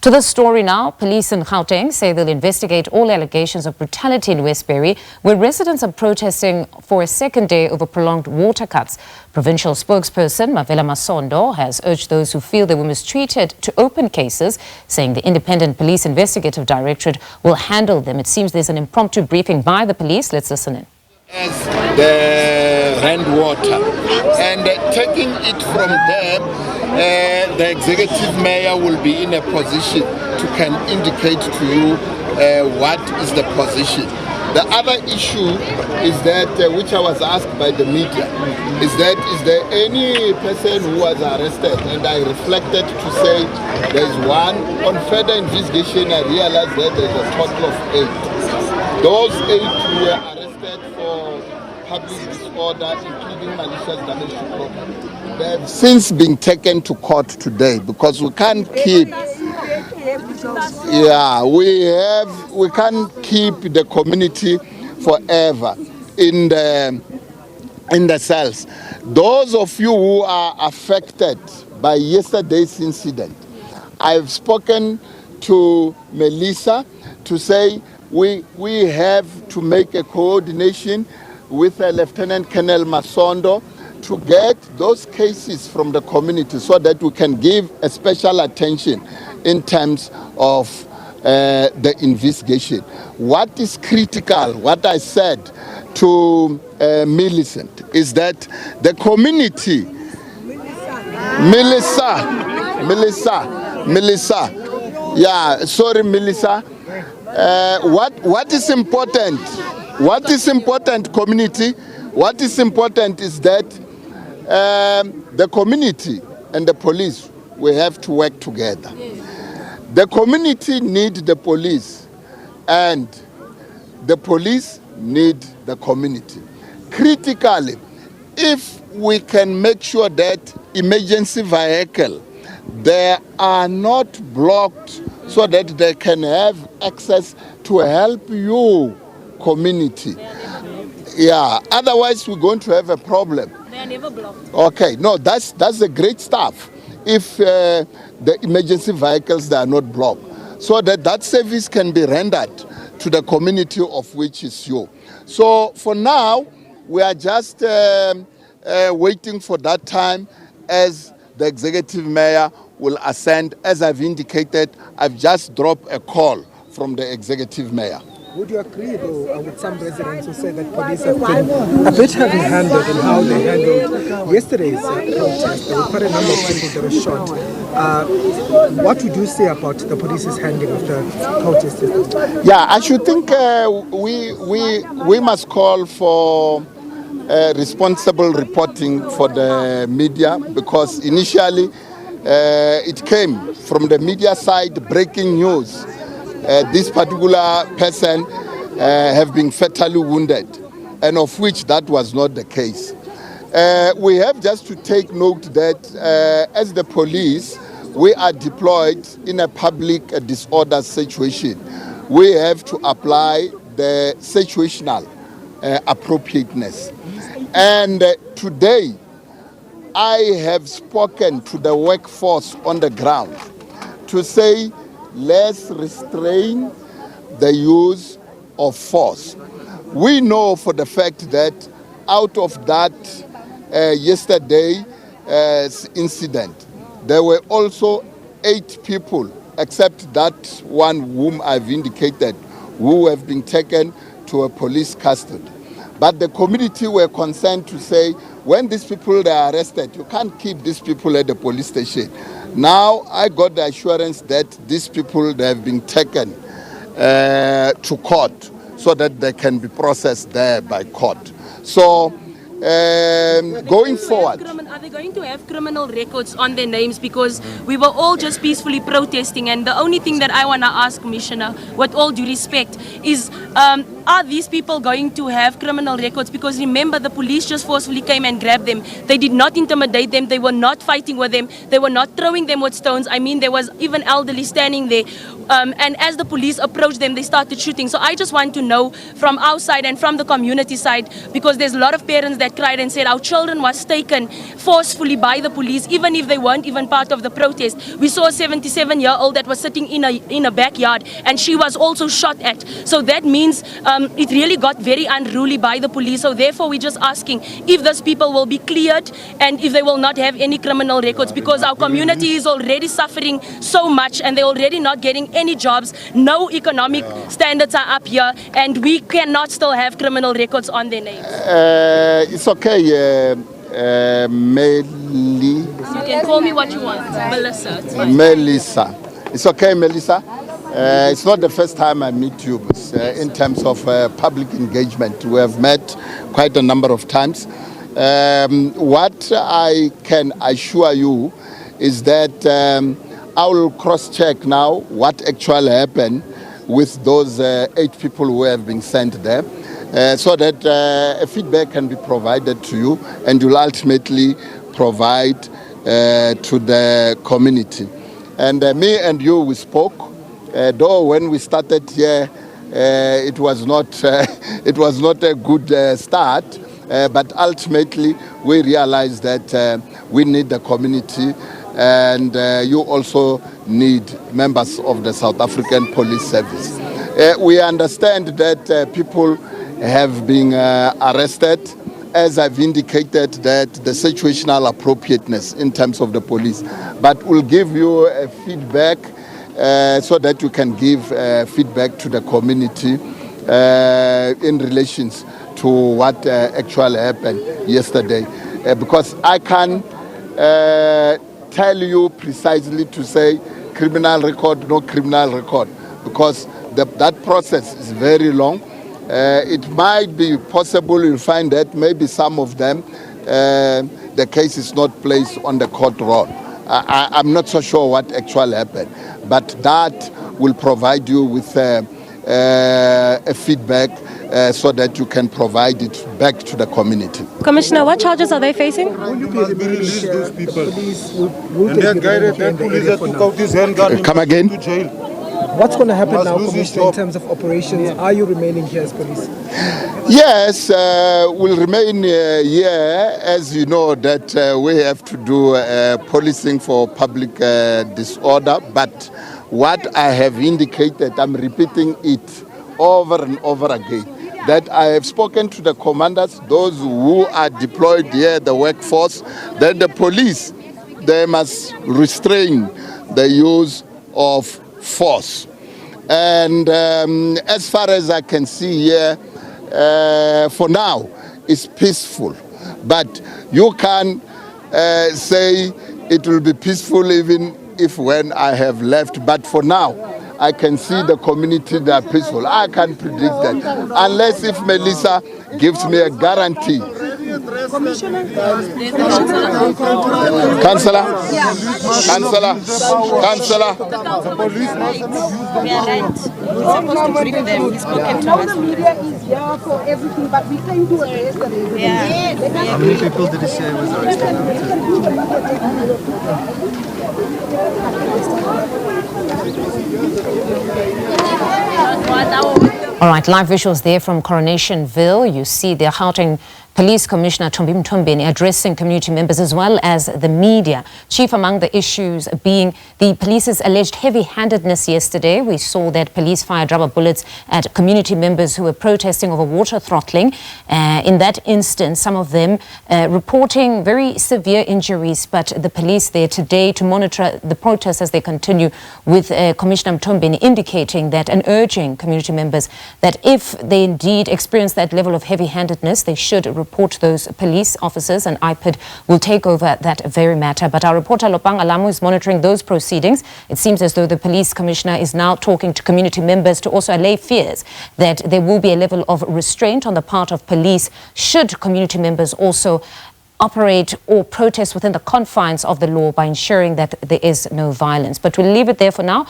To the story now, police in Gauteng say they'll investigate all allegations of brutality in Westbury, where residents are protesting for a second day over prolonged water cuts. Provincial spokesperson Mavela Masondo has urged those who feel they were mistreated to open cases, saying the independent police investigative directorate will handle them. It seems there's an impromptu briefing by the police. Let's listen in. As the rainwater, and taking it from there, the executive mayor will be in a position to can indicate to you what is the position. The other issue is that, which I was asked by the media, is there any person who was arrested? And I reflected to say there is one. On further investigation, I realized that there is a total of 8. Those 8 were arrested for public disorder, including malicious damage to property. They have since been taken to court today because we can't keep. We can't keep the community forever in the cells. Those of you who are affected by yesterday's incident, I've spoken to Melissa to say we have to make a coordination with Lieutenant Colonel Masondo to get those cases from the community so that we can give a special attention in terms of the investigation. What is critical, what I said to Millicent, is that the community, Melissa, what is important? What is important, community? What is important is that the community and the police, we have to work together. The community need the police and the police need the community. Critically, if we can make sure that emergency vehicles, they are not blocked so that they can have access to help you, community. Yeah, otherwise we're going to have a problem. They are never blocked. Okay, no, that's a great stuff. If the emergency vehicles, they are not blocked, so that service can be rendered to the community of which is you. So for now, we are just waiting for that time as the executive mayor will ascend. As I've indicated, I've just dropped a call from the executive mayor. Would you agree, though, with some residents who say that police have been a bit heavy-handed in how they handled yesterday's protest? There were quite a number of people that were shot. What would you say about the police's handling of the protest yesterday? Yeah, I should think we must call for responsible reporting for the media, because initially it came from the media side, breaking news. This particular person have been fatally wounded, and of which that was not the case. We have just to take note that as the police, we are deployed in a public disorder situation. We have to apply the situational appropriateness. And today, I have spoken to the workforce on the ground to say, let's restrain the use of force. We know for the fact that out of that yesterday's incident, there were also 8 people, except that one whom I've indicated, who have been taken to a police custody. But the community were concerned to say, when these people are arrested, you can't keep these people at the police station. Now I got the assurance that these people, they have been taken to court so that they can be processed there by court. So going forward. Are they going to have criminal records on their names? Because we were all just peacefully protesting, and the only thing that I want to ask, Commissioner, with all due respect, is are these people going to have criminal records? Because remember, the police just forcefully came and grabbed them. They did not intimidate them. They were not fighting with them. They were not throwing them with stones. I mean, there was even elderly standing there. And as the police approached them, they started shooting. So I just want to know from our side and from the community side, because there's a lot of parents that cried and said our children was taken forcefully by the police, even if they weren't even part of the protest. We saw a 77-year-old that was sitting in a backyard, and she was also shot at. So that means it really got very unruly by the police. So therefore, we're just asking if those people will be cleared and if they will not have any criminal records, because our community is already suffering so much and they're already not getting any jobs. No economic standards are up here, and we cannot still have criminal records on their names. It's okay, Meli. You can call me what you want, Melissa. Melissa. It's okay, Melissa. It's not the first time I meet you in terms of public engagement. We have met quite a number of times. What I can assure you is that I will cross-check now what actually happened with those 8 people who have been sent there, so that a feedback can be provided to you and you'll ultimately provide to the community. And me and you, we spoke, though when we started here, it was not a good start, but ultimately we realized that we need the community, and you also need members of the South African Police Service. We understand that people have been arrested, as I've indicated, that the situational appropriateness in terms of the police. But we'll give you a feedback so that you can give feedback to the community in relation to what actually happened yesterday. Because I can tell you precisely to say criminal record, no criminal record, because that process is very long. It might be possible you'll find that maybe some of them, the case is not placed on the court roll. I'm not so sure what actually happened, but that will provide you with a feedback so that you can provide it back to the community. Commissioner, what charges are they facing? Will you be Release those people. will And that guy, that police that took out his handgun, Come again? to jail. What's going to happen Must now, lose his Commissioner, in job. terms of operations? Are you remaining here as police? Yes, we'll remain here. As you know, that we have to do policing for public disorder. But what I have indicated, I'm repeating it over and over again, that I have spoken to the commanders, those who are deployed here, the workforce, that the police, they must restrain the use of force. And as far as I can see here, for now, it's peaceful. But you can say it will be peaceful even if when I have left. But for now, I can see the community that are peaceful. I can't predict that. Unless if Melissa gives me a guarantee. Councillor? Councillor? Councillor? We are right. We're supposed to brief them. He's spoken to us. The media is here for everything, but we came to arrest them. Yeah. How many people did he say was All right, live visuals there from Coronationville. You see the Gauteng Police Commissioner Thombi Mthombeni addressing community members as well as the media. Chief among the issues being the police's alleged heavy-handedness yesterday. We saw that police fired rubber bullets at community members who were protesting over water throttling. In that instance, some of them reporting very severe injuries, but the police there today to monitor the protests as they continue, with Commissioner Mthombeni indicating that and urging community members that if they indeed experience that level of heavy-handedness, they should report those police officers, and IPID will take over that very matter. But our reporter Lopang Alamu is monitoring those proceedings. It seems as though the police commissioner is now talking to community members to also allay fears that there will be a level of restraint on the part of police should community members also operate or protest within the confines of the law by ensuring that there is no violence. But we'll leave it there for now.